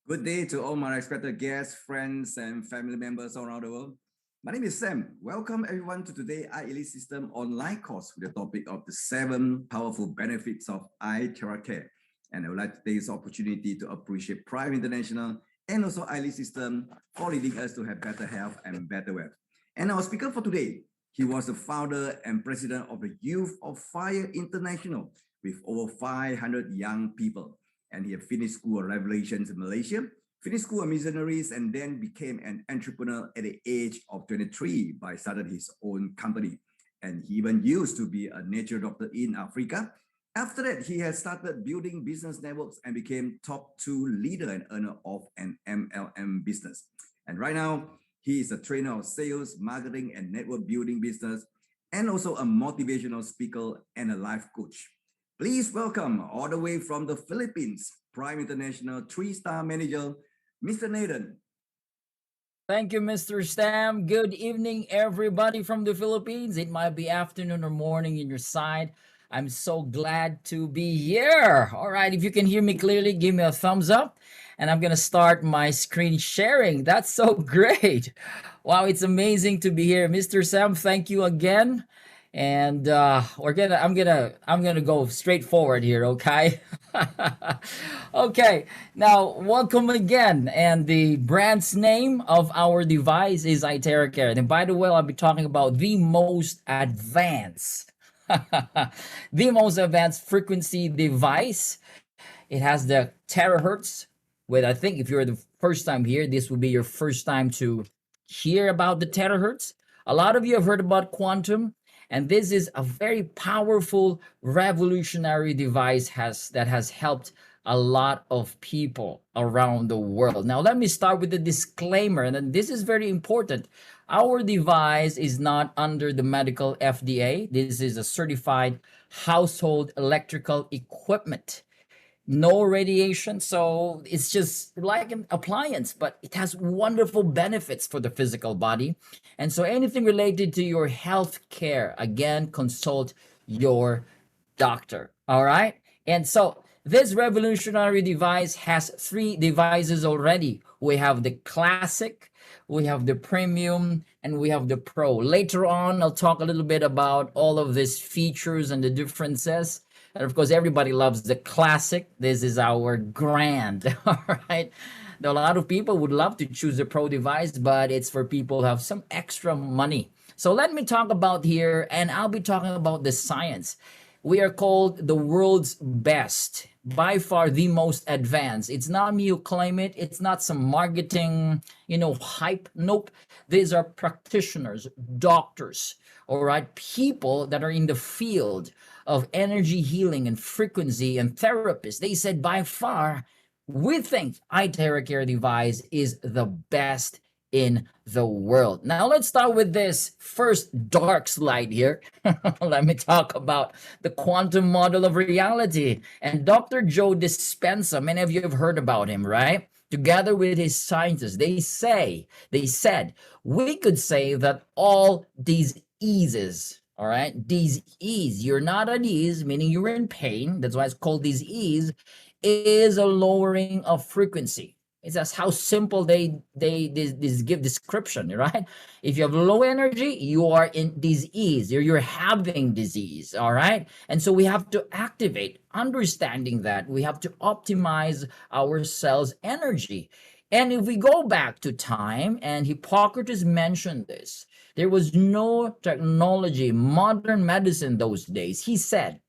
Good day to all my respected guests, friends, and family members around the world. My name is Sam. Welcome everyone to today's Elite System online course with the topic of the 7 powerful benefits of Iteracare. And I would like to take this opportunity to appreciate Prime International and also Elite System for leading us to have better health and better wealth. And our speaker for today, he was the founder and president of the Youth of Fire International with over 500 young people, and he had finished school of Revelations in Malaysia, finished school of missionaries, and then became an entrepreneur at the age of 23 by starting his own company. And he even used to be a nature doctor in Africa. After that, he has started building business networks and became top 2 leader and owner of an MLM business. And right now, he is a trainer of sales, marketing, and network building business, and also a motivational speaker and a life coach. Please welcome all the way from the Philippines, Prime International 3-star manager, Mr. Nathan. Thank you, Mr. Stam. Good evening, everybody from the Philippines. It might be afternoon or morning in your side. I'm so glad to be here. All right, if you can hear me clearly, give me a thumbs up. And I'm going to start my screen sharing. That's so great. Wow, it's amazing to be here. Mr. Sam, thank you again. And I'm gonna go straight forward here, okay? Okay, now welcome again. And the brand's name of our device is Iteracare. And by the way, I'll be talking about the most advanced, the most advanced frequency device. It has the terahertz. With I think if you're the first time here, this will be your first time to hear about the terahertz. A lot of you have heard about quantum. And this is a very powerful, revolutionary device that has helped a lot of people around the world. Now, let me start with the disclaimer, and this is very important. Our device is not under the medical FDA. This is a certified household electrical equipment. No radiation, so it's just like an appliance, but it has wonderful benefits for the physical body. And so anything related to your health care, again, consult your doctor. All right. And so this revolutionary device has 3 devices already. We have the classic, we have the premium, and we have the pro. Later on, I'll talk a little bit about all of these features and the differences. And of course, everybody loves the classic. This is our grand, all right? Now, a lot of people would love to choose a pro device, but it's for people who have some extra money. So let me talk about here, and I'll be talking about the science. We are called the world's best, by far the most advanced. It's not me who claim it. It's not some marketing, hype. Nope. These are practitioners, doctors, all right, people that are in the field of energy healing and frequency and therapists. They said by far, we think Iteracare device is the best in the world. Now let's start with this first dark slide here. Let me talk about the quantum model of reality. And Dr. Joe Dispenza, many of you have heard about him, right? Together with his scientists, they said, we could say that all diseases, all right, disease, you're not at ease, meaning you're in pain. That's why it's called disease, is a lowering of frequency. It's just how simple they give description, right? If you have low energy, you are in disease. You're having disease, all right? And so we have to activate, understanding that we have to optimize our cells' energy. And if we go back to time, and Hippocrates mentioned this, there was no technology, modern medicine those days. He said,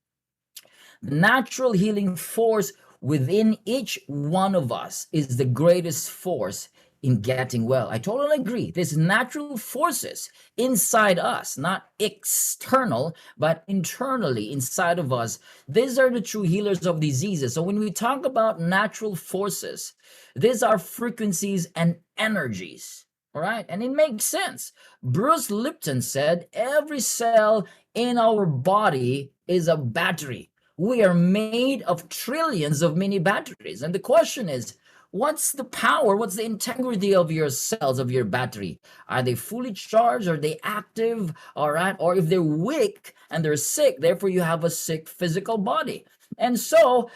the natural healing force within each one of us is the greatest force in getting well. I totally agree. There's natural forces inside us, not external, but internally inside of us. These are the true healers of diseases. So when we talk about natural forces, these are frequencies and energies. All right. And it makes sense. Bruce Lipton said, every cell in our body is a battery. We are made of trillions of mini batteries. And the question is, what's the power? What's the integrity of your cells, of your battery? Are they fully charged? Are they active? All right. Or if they're weak and they're sick, therefore you have a sick physical body. And so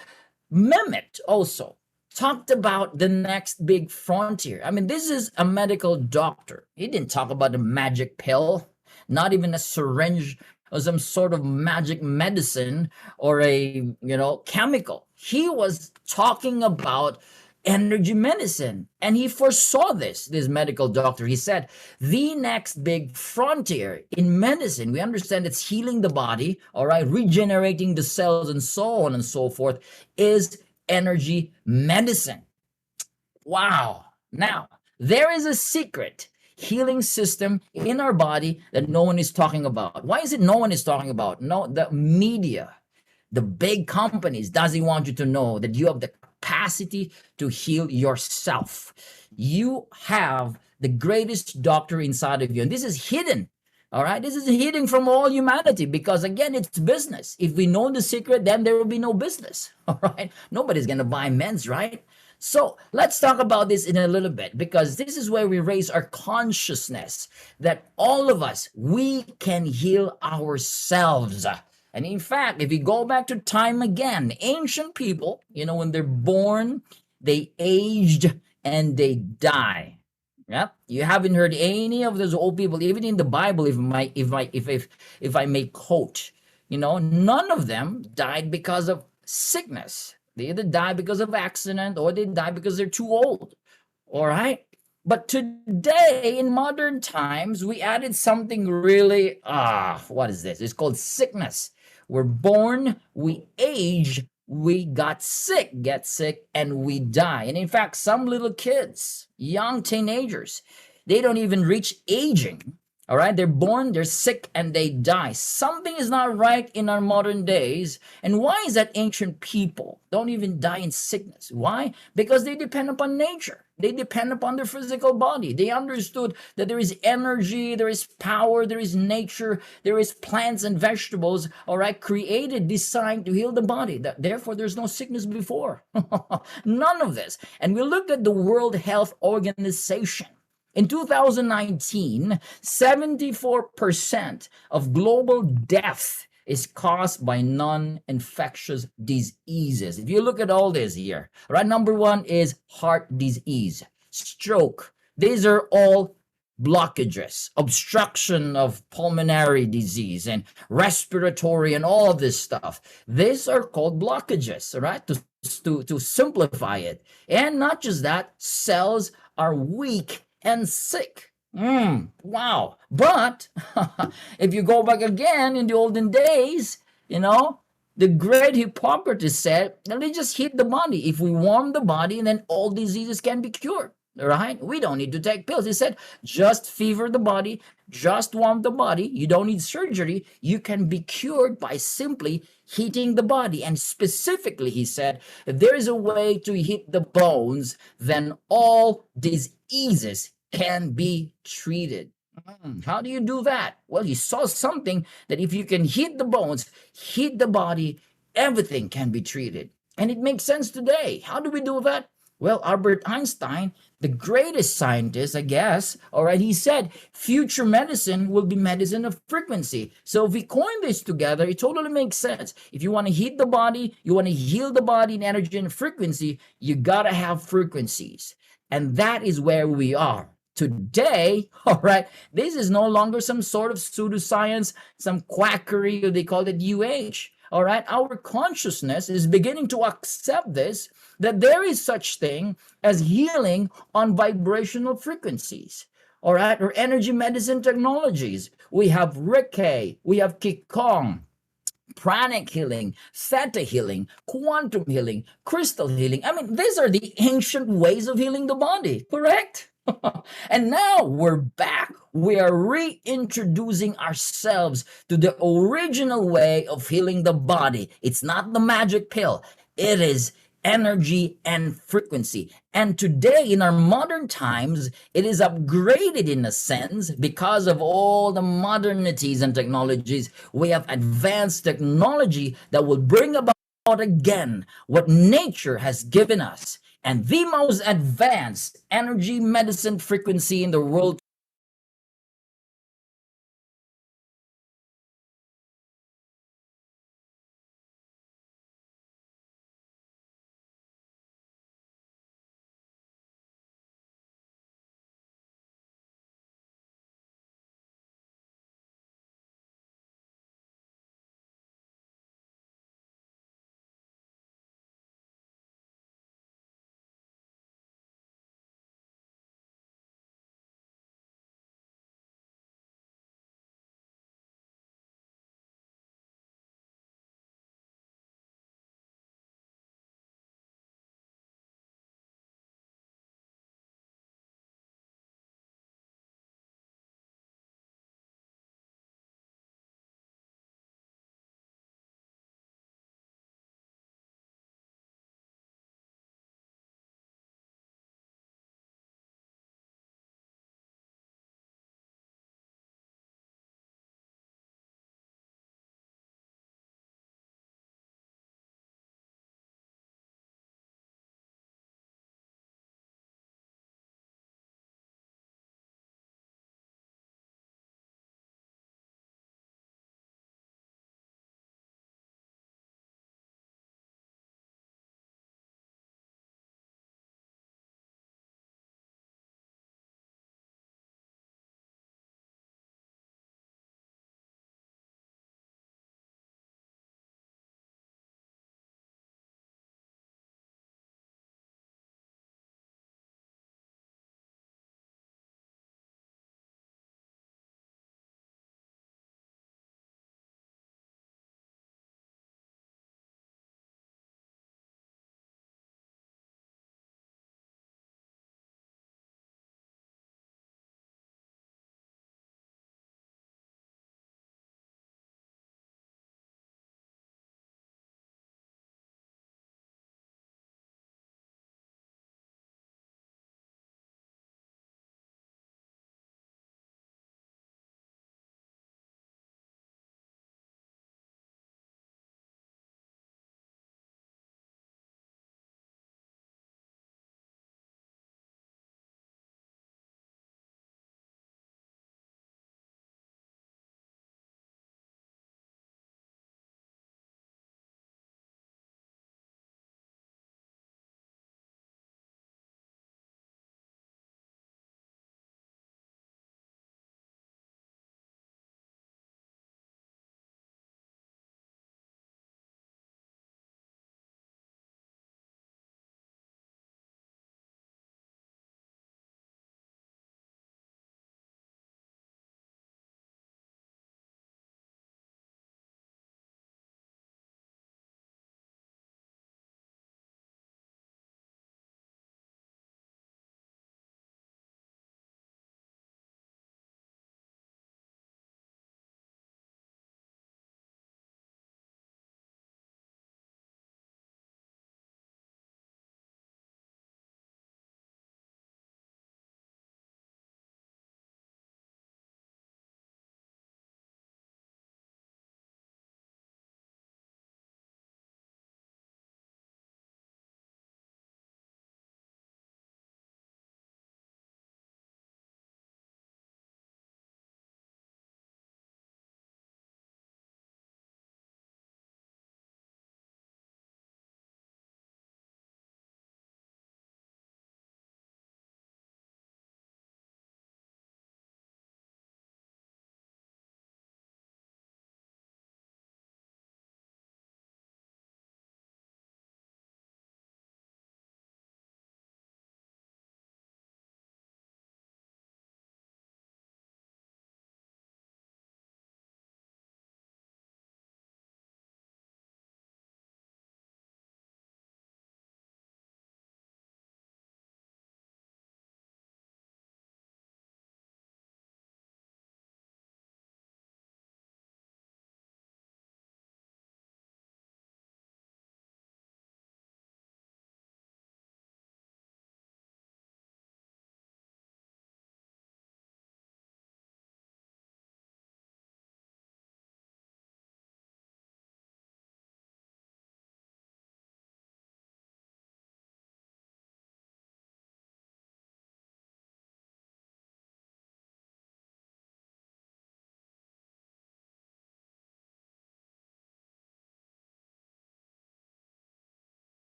mimicked also talked about the next big frontier. I mean, this is a medical doctor. He didn't talk about a magic pill, not even a syringe or some sort of magic medicine or chemical. He was talking about energy medicine, and he foresaw this medical doctor. He said the next big frontier in medicine, we understand it's healing the body, all right, regenerating the cells and so on and so forth, is energy medicine. Wow. Now, there is a secret healing system in our body that no one is talking about. Why is it no one is talking about? No, the media, the big companies doesn't want you to know that you have the capacity to heal yourself. You have the greatest doctor inside of you, and this is hidden. All right, this is hidden from all humanity because, again, it's business. If we know the secret, then there will be no business. All right, nobody's gonna buy men's, right? So let's talk about this in a little bit, because this is where we raise our consciousness that all of us, we can heal ourselves. And in fact, if you go back to time again, ancient people, when they're born, they aged and they die. Yep. You haven't heard any of those old people, even in the Bible, if I may quote, none of them died because of sickness. They either die because of accident or they die because they're too old. All right. But today, in modern times, we added something really, what is this? It's called sickness. We're born, we age, we get sick, and we die. And in fact, some little kids, young teenagers, they don't even reach aging. All right, they're born, they're sick, and they die. Something is not right in our modern days. And why is that ancient people don't even die in sickness? Why? Because they depend upon nature. They depend upon their physical body. They understood that there is energy, there is power, there is nature, there is plants and vegetables, all right, created, designed to heal the body. Therefore, there's no sickness before. None of this. And we looked at the World Health Organization. In 2019, 74% of global death is caused by non-infectious diseases. If you look at all this here, right, number one is heart disease, stroke. These are all blockages, obstruction of pulmonary disease and respiratory and all of this stuff. These are called blockages, right? To simplify it. And not just that, cells are weak and sick. Wow. But if you go back again in the olden days, the great Hippocrates said, let's just heat the body. If we warm the body, then all diseases can be cured. Right? We don't need to take pills. He said, just fever the body, just warm the body. You don't need surgery. You can be cured by simply heating the body. And specifically, he said, if there is a way to heat the bones, then all diseases can be treated. How do you do that? Well, he saw something that if you can heat the bones, heat the body, everything can be treated. And it makes sense today. How do we do that? Well, Albert Einstein, the greatest scientist, I guess, all right, he said future medicine will be medicine of frequency. So if we coin this together, it totally makes sense. If you want to heat the body, you want to heal the body in energy and frequency, you got to have frequencies. And that is where we are. Today, all right, this is no longer some sort of pseudoscience, some quackery, or they call it New Age. All right, our consciousness is beginning to accept this, that there is such thing as healing on vibrational frequencies. All right, or energy medicine technologies. We have Reiki, we have Qigong, pranic healing, theta healing, quantum healing, crystal healing. I mean, these are the ancient ways of healing the body, correct? And now we're back. We are reintroducing ourselves to the original way of healing the body. It's not the magic pill. It is energy and frequency. And today, in our modern times, it is upgraded in a sense because of all the modernities and technologies. We have advanced technology that will bring about again what nature has given us. And the most advanced energy medicine frequency in the world